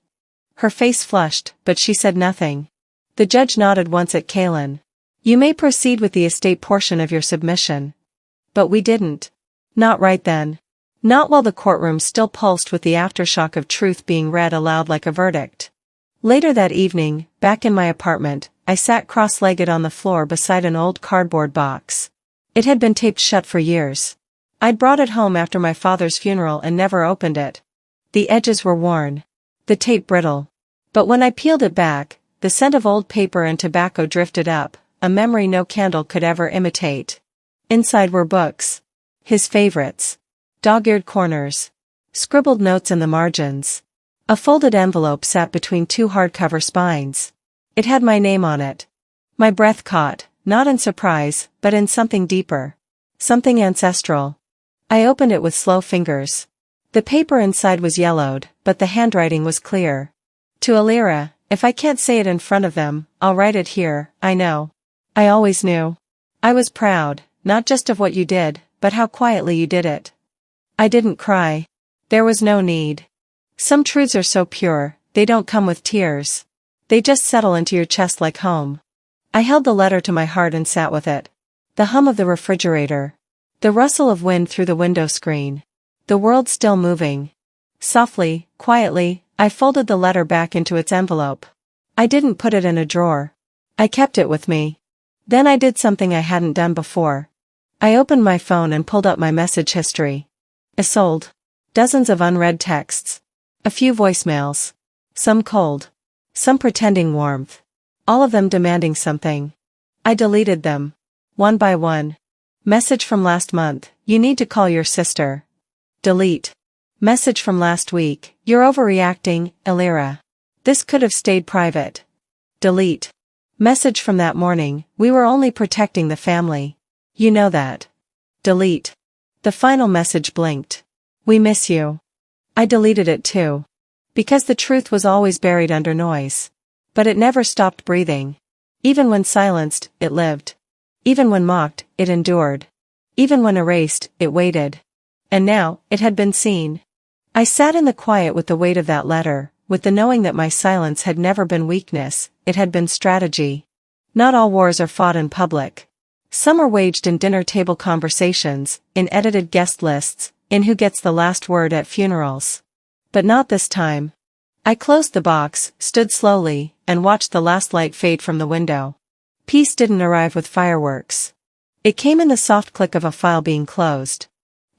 Her face flushed, but she said nothing. The judge nodded once at Kaylin. You may proceed with the estate portion of your submission. But we didn't. Not right then. Not while the courtroom still pulsed with the aftershock of truth being read aloud like a verdict. Later that evening, back in my apartment, I sat cross-legged on the floor beside an old cardboard box. It had been taped shut for years. I'd brought it home after my father's funeral and never opened it. The edges were worn. The tape brittle. But when I peeled it back, the scent of old paper and tobacco drifted up, a memory no candle could ever imitate. Inside were books. His favorites. Dog-eared corners. Scribbled notes in the margins. A folded envelope sat between two hardcover spines. It had my name on it. My breath caught, not in surprise, but in something deeper. Something ancestral. I opened it with slow fingers. The paper inside was yellowed, but the handwriting was clear. To Elira, if I can't say it in front of them, I'll write it here, I know. I always knew. I was proud, not just of what you did, but how quietly you did it. I didn't cry. There was no need. Some truths are so pure, they don't come with tears. They just settle into your chest like home. I held the letter to my heart and sat with it. The hum of the refrigerator. The rustle of wind through the window screen. The world still moving. Softly, quietly, I folded the letter back into its envelope. I didn't put it in a drawer. I kept it with me. Then I did something I hadn't done before. I opened my phone and pulled up my message history. Isolde. Dozens of unread texts. A few voicemails. Some cold. Some pretending warmth. All of them demanding something. I deleted them. One by one. Message from last month, you need to call your sister. Delete. Message from last week, you're overreacting, Elira. This could have stayed private. Delete. Message from that morning, we were only protecting the family. You know that. Delete. The final message blinked. We miss you. I deleted it too. Because the truth was always buried under noise. But it never stopped breathing. Even when silenced, it lived. Even when mocked, it endured. Even when erased, it waited. And now, it had been seen. I sat in the quiet with the weight of that letter, with the knowing that my silence had never been weakness, it had been strategy. Not all wars are fought in public. Some are waged in dinner-table conversations, in edited guest lists, in who gets the last word at funerals. But not this time. I closed the box, stood slowly, and watched the last light fade from the window. Peace didn't arrive with fireworks. It came in the soft click of a file being closed.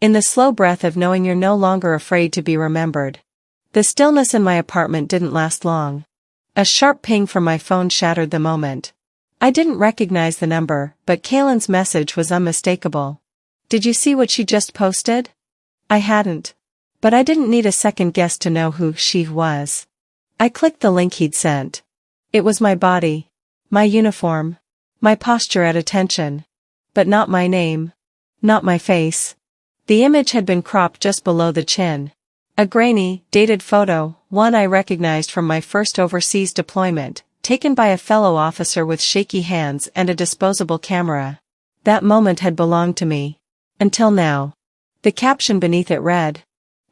In the slow breath of knowing you're no longer afraid to be remembered. The stillness in my apartment didn't last long. A sharp ping from my phone shattered the moment. I didn't recognize the number, but Kaylin's message was unmistakable. "Did you see what she just posted?" I hadn't. But I didn't need a second guess to know who she was. I clicked the link he'd sent. It was my body. My uniform. My posture at attention. But not my name. Not my face. The image had been cropped just below the chin. A grainy, dated photo, one I recognized from my first overseas deployment, taken by a fellow officer with shaky hands and a disposable camera. That moment had belonged to me. Until now. The caption beneath it read,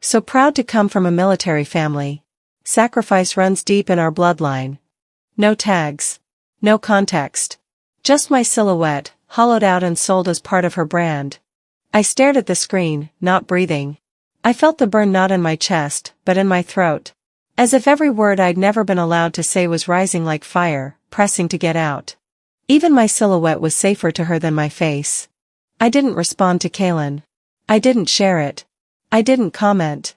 "So proud to come from a military family. Sacrifice runs deep in our bloodline." No tags. No context. Just my silhouette, hollowed out and sold as part of her brand. I stared at the screen, not breathing. I felt the burn not in my chest, but in my throat. As if every word I'd never been allowed to say was rising like fire, pressing to get out. Even my silhouette was safer to her than my face. I didn't respond to Kaylin. I didn't share it. I didn't comment.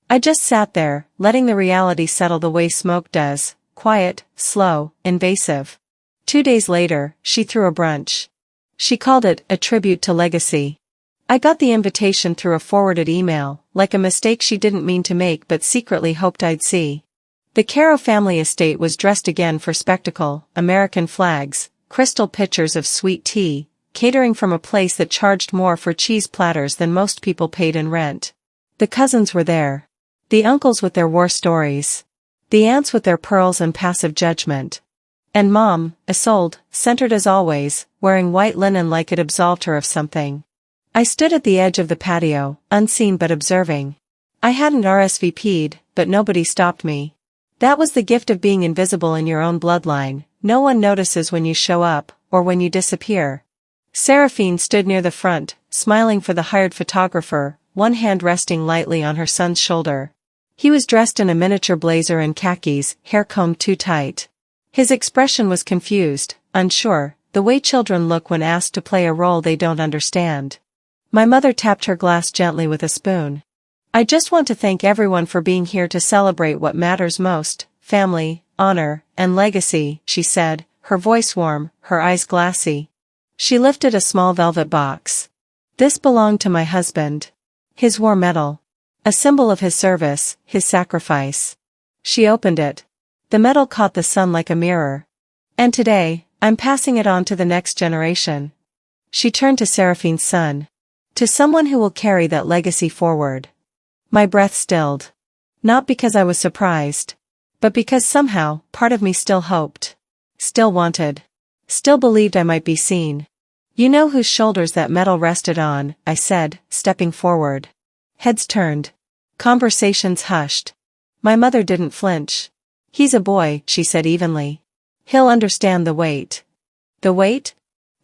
I just sat there, letting the reality settle the way smoke does, quiet, slow, invasive. 2 days later, she threw a brunch. She called it a tribute to legacy. I got the invitation through a forwarded email, like a mistake she didn't mean to make but secretly hoped I'd see. The Caro family estate was dressed again for spectacle, American flags, crystal pitchers of sweet tea, catering from a place that charged more for cheese platters than most people paid in rent. The cousins were there. The uncles with their war stories. The aunts with their pearls and passive judgment. And Mom, Isolde, centered as always, wearing white linen like it absolved her of something. I stood at the edge of the patio, unseen but observing. I hadn't RSVP'd, but nobody stopped me. That was the gift of being invisible in your own bloodline. No one notices when you show up, or when you disappear. Seraphine stood near the front, smiling for the hired photographer, one hand resting lightly on her son's shoulder. He was dressed in a miniature blazer and khakis, hair combed too tight. His expression was confused, unsure, the way children look when asked to play a role they don't understand. My mother tapped her glass gently with a spoon. "I just want to thank everyone for being here to celebrate what matters most, family, honor, and legacy," she said, her voice warm, her eyes glassy. She lifted a small velvet box. This belonged to my husband. His war medal. A symbol of his service, his sacrifice. She opened it. The medal caught the sun like a mirror. "And today, I'm passing it on to the next generation." She turned to Seraphine's son. "To someone who will carry that legacy forward." My breath stilled. Not because I was surprised. But because somehow, part of me still hoped. Still wanted. Still believed I might be seen. "You know whose shoulders that medal rested on," I said, stepping forward. Heads turned. Conversations hushed. My mother didn't flinch. "He's a boy," she said evenly. "He'll understand the weight." "The weight?"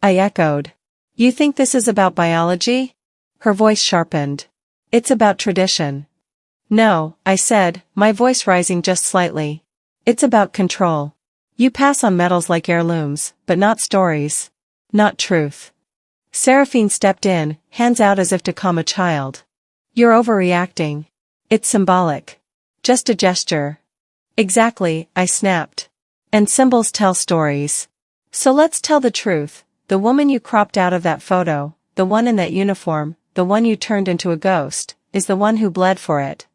I echoed. "You think this is about biology?" Her voice sharpened. "It's about tradition." "No," I said, my voice rising just slightly. "It's about control. You pass on medals like heirlooms, but not stories. Not truth." Seraphine stepped in, hands out as if to calm a child. "You're overreacting. It's symbolic. Just a gesture." "Exactly," I snapped. "And symbols tell stories. So let's tell the truth. The woman you cropped out of that photo, the one in that uniform, the one you turned into a ghost, is the one who bled for it."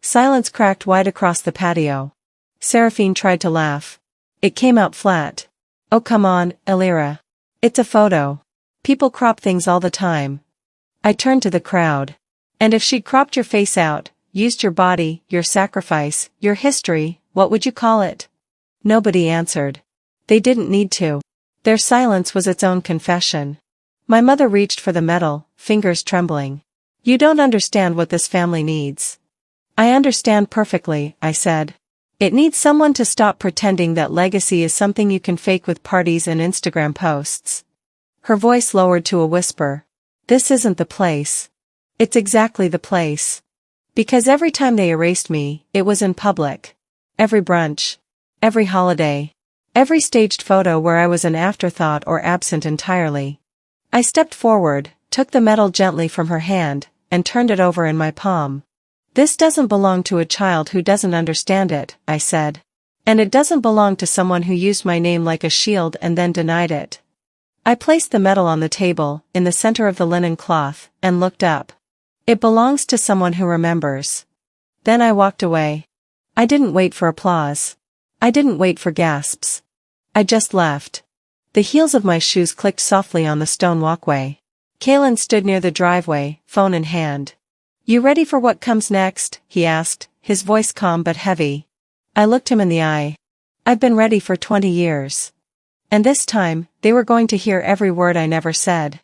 Silence cracked wide across the patio. Seraphine tried to laugh. It came out flat. "Oh come on, Elira. It's a photo. People crop things all the time." I turned to the crowd. "And if she'd cropped your face out, used your body, your sacrifice, your history, what would you call it?" Nobody answered. They didn't need to. Their silence was its own confession. My mother reached for the medal, fingers trembling. "You don't understand what this family needs." "I understand perfectly," I said. "It needs someone to stop pretending that legacy is something you can fake with parties and Instagram posts." Her voice lowered to a whisper. "This isn't the place." "It's exactly the place. Because every time they erased me, it was in public. Every brunch. Every holiday. Every staged photo where I was an afterthought or absent entirely. I stepped forward, took the medal gently from her hand, and turned it over in my palm. "This doesn't belong to a child who doesn't understand it," I said. "And it doesn't belong to someone who used my name like a shield and then denied it." I placed the medal on the table, in the center of the linen cloth, and looked up. "It belongs to someone who remembers." Then I walked away. I didn't wait for applause. I didn't wait for gasps. I just left. The heels of my shoes clicked softly on the stone walkway. Kalen stood near the driveway, phone in hand. "You ready for what comes next?" he asked, his voice calm but heavy. I looked him in the eye. "I've been ready for 20 years. And this time, they were going to hear every word I never said."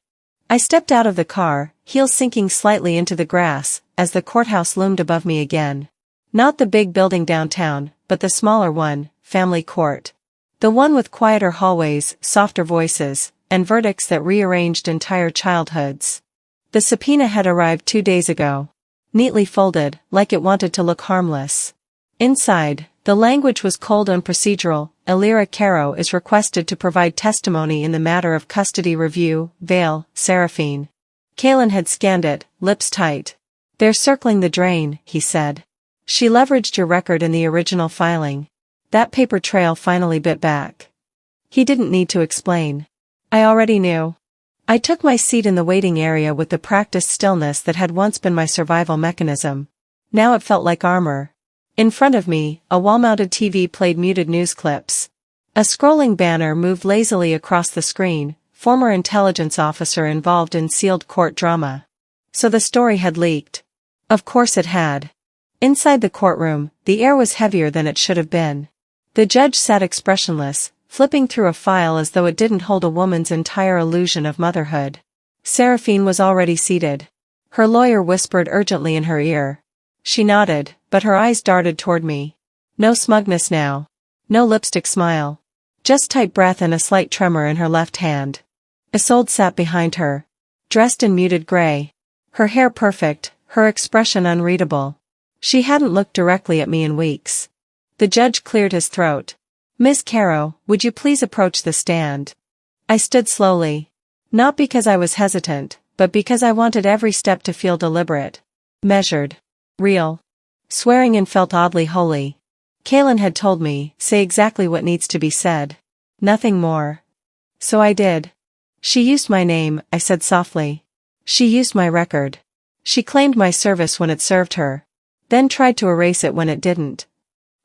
I stepped out of the car, heels sinking slightly into the grass, as the courthouse loomed above me again. Not the big building downtown, but the smaller one, Family Court. The one with quieter hallways, softer voices, and verdicts that rearranged entire childhoods. The subpoena had arrived 2 days ago. Neatly folded, like it wanted to look harmless. Inside, the language was cold and procedural. "Elira Caro is requested to provide testimony in the matter of custody review, Vale, Seraphine." Kalen had scanned it, lips tight. "They're circling the drain," he said. "She leveraged your record in the original filing." That paper trail finally bit back. He didn't need to explain. I already knew. I took my seat in the waiting area with the practiced stillness that had once been my survival mechanism. Now it felt like armor. In front of me, a wall-mounted TV played muted news clips. A scrolling banner moved lazily across the screen, former intelligence officer involved in sealed court drama. So the story had leaked. Of course it had. Inside the courtroom, the air was heavier than it should have been. The judge sat expressionless, flipping through a file as though it didn't hold a woman's entire illusion of motherhood. Seraphine was already seated. Her lawyer whispered urgently in her ear. She nodded, but her eyes darted toward me. No smugness now. No lipstick smile. Just tight breath and a slight tremor in her left hand. Isolde sat behind her. Dressed in muted gray. Her hair perfect, her expression unreadable. She hadn't looked directly at me in weeks. The judge cleared his throat. "Miss Caro, would you please approach the stand?" I stood slowly. Not because I was hesitant, but because I wanted every step to feel deliberate. Measured. Real. Swearing-in felt oddly holy. Kalen had told me, say exactly what needs to be said. Nothing more. So I did. "She used my name," I said softly. "She used my record. She claimed my service when it served her. Then tried to erase it when it didn't."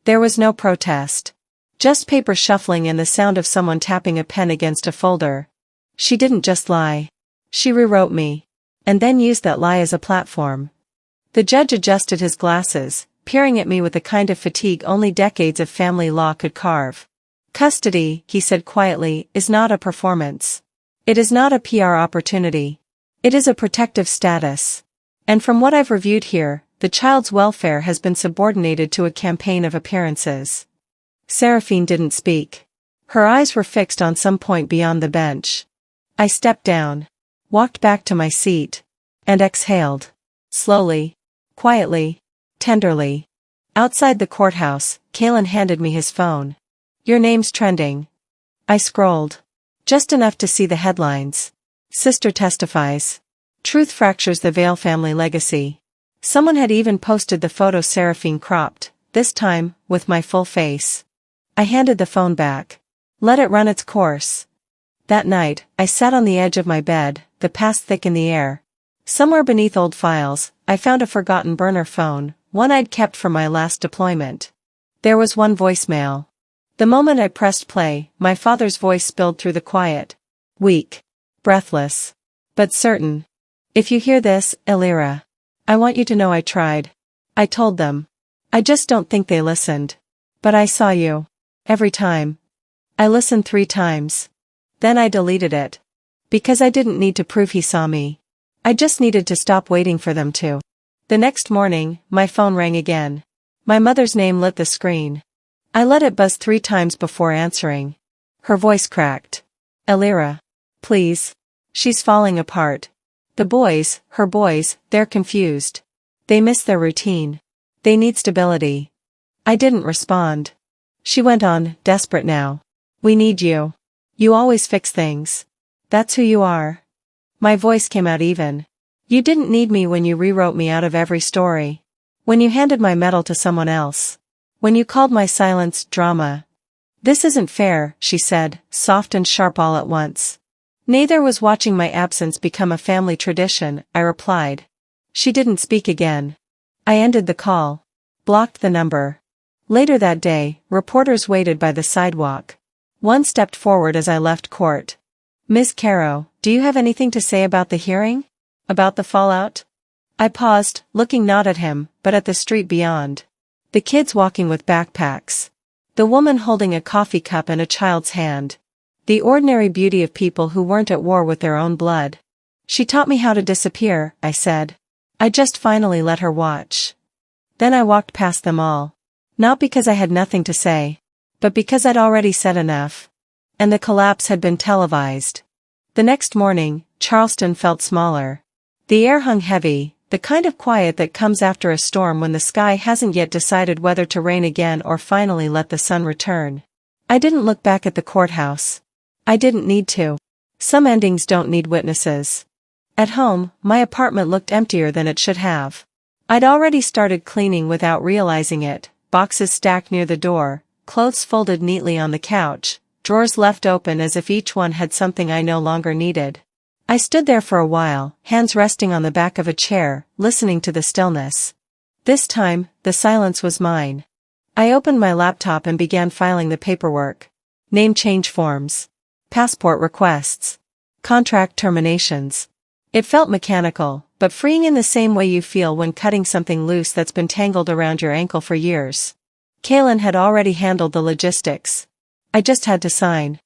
There was no protest. Just paper shuffling and the sound of someone tapping a pen against a folder. She didn't just lie. She rewrote me. And then used that lie as a platform. The judge adjusted his glasses, peering at me with the kind of fatigue only decades of family law could carve. "Custody," he said quietly, "is not a performance. It is not a PR opportunity. It is a protective status. And from what I've reviewed here, the child's welfare has been subordinated to a campaign of appearances." Seraphine didn't speak. Her eyes were fixed on some point beyond the bench. I stepped down, walked back to my seat, and exhaled. Slowly, quietly, tenderly. Outside the courthouse, Kalen handed me his phone. "Your name's trending." I scrolled. Just enough to see the headlines. "Sister testifies. Truth fractures the Vale family legacy." Someone had even posted the photo Seraphine cropped, this time, with my full face. I handed the phone back. Let it run its course. That night, I sat on the edge of my bed, the past thick in the air. Somewhere beneath old files, I found a forgotten burner phone, one I'd kept from my last deployment. There was one voicemail. The moment I pressed play, my father's voice spilled through the quiet. Weak. Breathless. But certain. "If you hear this, Elira, I want you to know I tried. I told them. I just don't think they listened. But I saw you. Every time. I listened 3 times. Then I deleted it. Because I didn't need to prove he saw me. I just needed to stop waiting for them to." The next morning, my phone rang again. My mother's name lit the screen. I let it buzz 3 times before answering. Her voice cracked. "Elira. Please. She's falling apart. The boys, her boys, they're confused. They miss their routine. They need stability." I didn't respond. She went on, desperate now. We need you. You always fix things. That's who you are. My voice came out even. You didn't need me when you rewrote me out of every story. When you handed my medal to someone else. When you called my silence drama. This isn't fair, she said, soft and sharp all at once. Neither was watching my absence become a family tradition, I replied. She didn't speak again. I ended the call. Blocked the number. Later that day, reporters waited by the sidewalk. One stepped forward as I left court. Ms. Caro, do you have anything to say about the hearing? About the fallout? I paused, looking not at him, but at the street beyond. The kids walking with backpacks. The woman holding a coffee cup in a child's hand. The ordinary beauty of people who weren't at war with their own blood. She taught me how to disappear, I said. I just finally let her watch. Then I walked past them all. Not because I had nothing to say, but because I'd already said enough. And the collapse had been televised. The next morning, Charleston felt smaller. The air hung heavy, the kind of quiet that comes after a storm when the sky hasn't yet decided whether to rain again or finally let the sun return. I didn't look back at the courthouse. I didn't need to. Some endings don't need witnesses. At home, my apartment looked emptier than it should have. I'd already started cleaning without realizing it, boxes stacked near the door, clothes folded neatly on the couch, drawers left open as if each one had something I no longer needed. I stood there for a while, hands resting on the back of a chair, listening to the stillness. This time, the silence was mine. I opened my laptop and began filing the paperwork. Name change forms. Passport requests. Contract terminations. It felt mechanical, but freeing in the same way you feel when cutting something loose that's been tangled around your ankle for years. Kaylin had already handled the logistics. I just had to sign.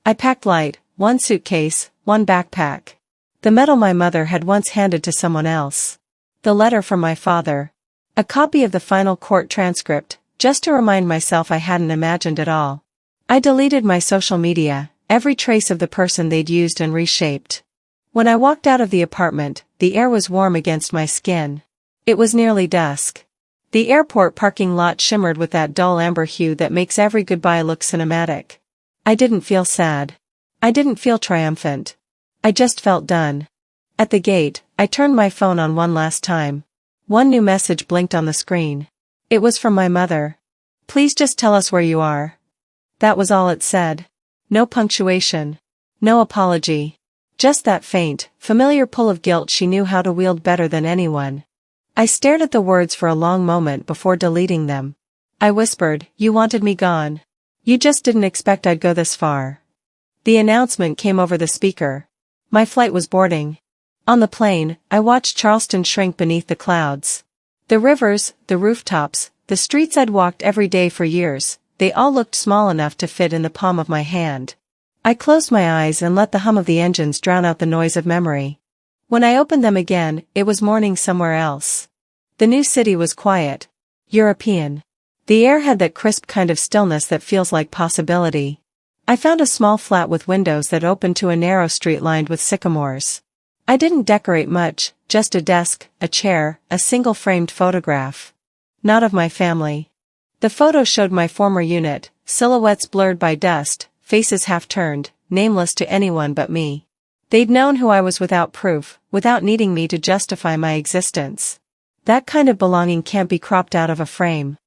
I packed light, one suitcase, one backpack. The medal my mother had once handed to someone else. The letter from my father. A copy of the final court transcript, just to remind myself I hadn't imagined it all. I deleted my social media, every trace of the person they'd used and reshaped. When I walked out of the apartment, the air was warm against my skin. It was nearly dusk. The airport parking lot shimmered with that dull amber hue that makes every goodbye look cinematic. I didn't feel sad. I didn't feel triumphant. I just felt done. At the gate, I turned my phone on one last time. One new message blinked on the screen. It was from my mother. Please just tell us where you are. That was all it said. No punctuation. No apology. Just that faint, familiar pull of guilt she knew how to wield better than anyone. I stared at the words for a long moment before deleting them. I whispered, "You wanted me gone. You just didn't expect I'd go this far." The announcement came over the speaker. My flight was boarding. On the plane, I watched Charleston shrink beneath the clouds. The rivers, the rooftops, the streets I'd walked every day for years, they all looked small enough to fit in the palm of my hand. I closed my eyes and let the hum of the engines drown out the noise of memory. When I opened them again, it was morning somewhere else. The new city was quiet. European. The air had that crisp kind of stillness that feels like possibility. I found a small flat with windows that opened to a narrow street lined with sycamores. I didn't decorate much, just a desk, a chair, a single-framed photograph. Not of my family. The photo showed my former unit, silhouettes blurred by dust, faces half-turned, nameless to anyone but me. They'd known who I was without proof, without needing me to justify my existence. That kind of belonging can't be cropped out of a frame.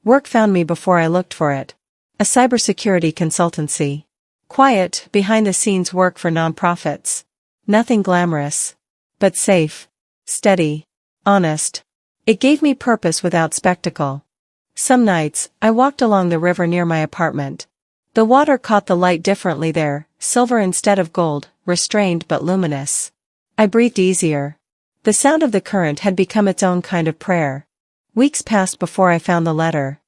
Work found me before I looked for it. A cybersecurity consultancy. Quiet, behind-the-scenes work for nonprofits. Nothing glamorous. But safe. Steady. Honest. It gave me purpose without spectacle. Some nights, I walked along the river near my apartment. The water caught the light differently there, silver instead of gold, restrained but luminous. I breathed easier. The sound of the current had become its own kind of prayer. Weeks passed before I found the letter.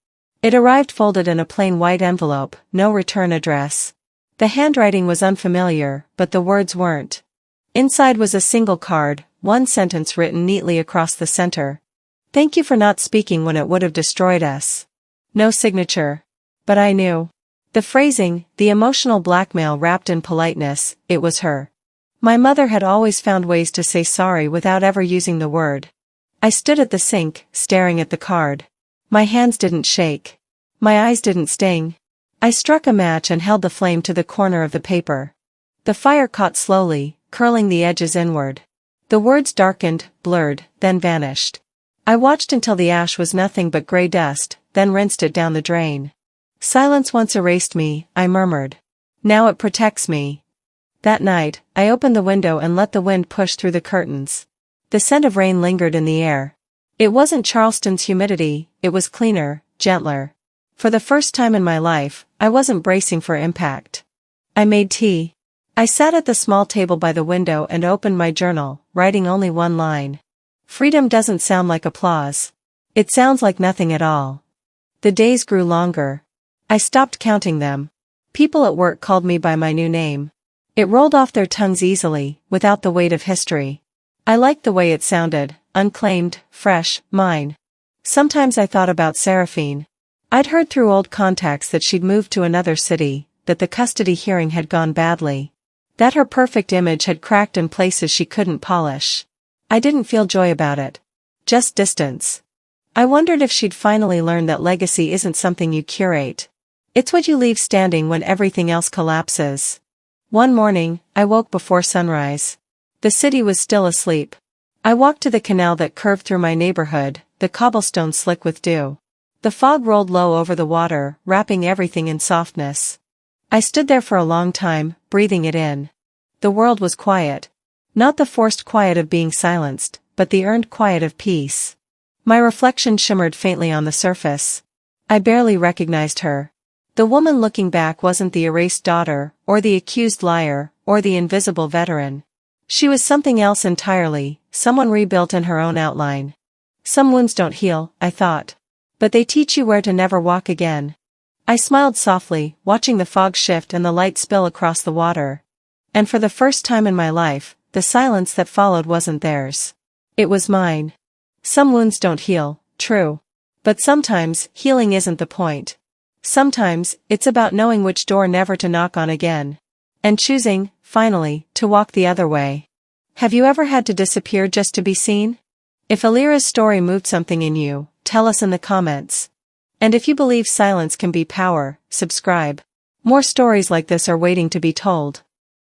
It arrived folded in a plain white envelope, no return address. The handwriting was unfamiliar, but the words weren't. Inside was a single card, one sentence written neatly across the center. "Thank you for not speaking when it would have destroyed us." No signature. But I knew. The phrasing, the emotional blackmail wrapped in politeness, it was her. My mother had always found ways to say sorry without ever using the word. I stood at the sink, staring at the card. My hands didn't shake. My eyes didn't sting. I struck a match and held the flame to the corner of the paper. The fire caught slowly, curling the edges inward. The words darkened, blurred, then vanished. I watched until the ash was nothing but gray dust, then rinsed it down the drain. Silence once erased me, I murmured. Now it protects me. That night, I opened the window and let the wind push through the curtains. The scent of rain lingered in the air. It wasn't Charleston's humidity, it was cleaner, gentler. For the first time in my life, I wasn't bracing for impact. I made tea. I sat at the small table by the window and opened my journal, writing only one line. Freedom doesn't sound like applause. It sounds like nothing at all. The days grew longer. I stopped counting them. People at work called me by my new name. It rolled off their tongues easily, without the weight of history. I liked the way it sounded, unclaimed, fresh, mine. Sometimes I thought about Seraphine. I'd heard through old contacts that she'd moved to another city, that the custody hearing had gone badly. That her perfect image had cracked in places she couldn't polish. I didn't feel joy about it. Just distance. I wondered if she'd finally learned that legacy isn't something you curate. It's what you leave standing when everything else collapses. One morning, I woke before sunrise. The city was still asleep. I walked to the canal that curved through my neighborhood, the cobblestones slick with dew. The fog rolled low over the water, wrapping everything in softness. I stood there for a long time, breathing it in. The world was quiet. Not the forced quiet of being silenced, but the earned quiet of peace. My reflection shimmered faintly on the surface. I barely recognized her. The woman looking back wasn't the erased daughter, or the accused liar, or the invisible veteran. She was something else entirely, someone rebuilt in her own outline. Some wounds don't heal, I thought. But they teach you where to never walk again. I smiled softly, watching the fog shift and the light spill across the water. And for the first time in my life, the silence that followed wasn't theirs. It was mine. Some wounds don't heal, true. But sometimes, healing isn't the point. Sometimes, it's about knowing which door never to knock on again. And choosing, finally, to walk the other way. Have you ever had to disappear just to be seen? If Alira's story moved something in you, tell us in the comments. And if you believe silence can be power, subscribe. More stories like this are waiting to be told.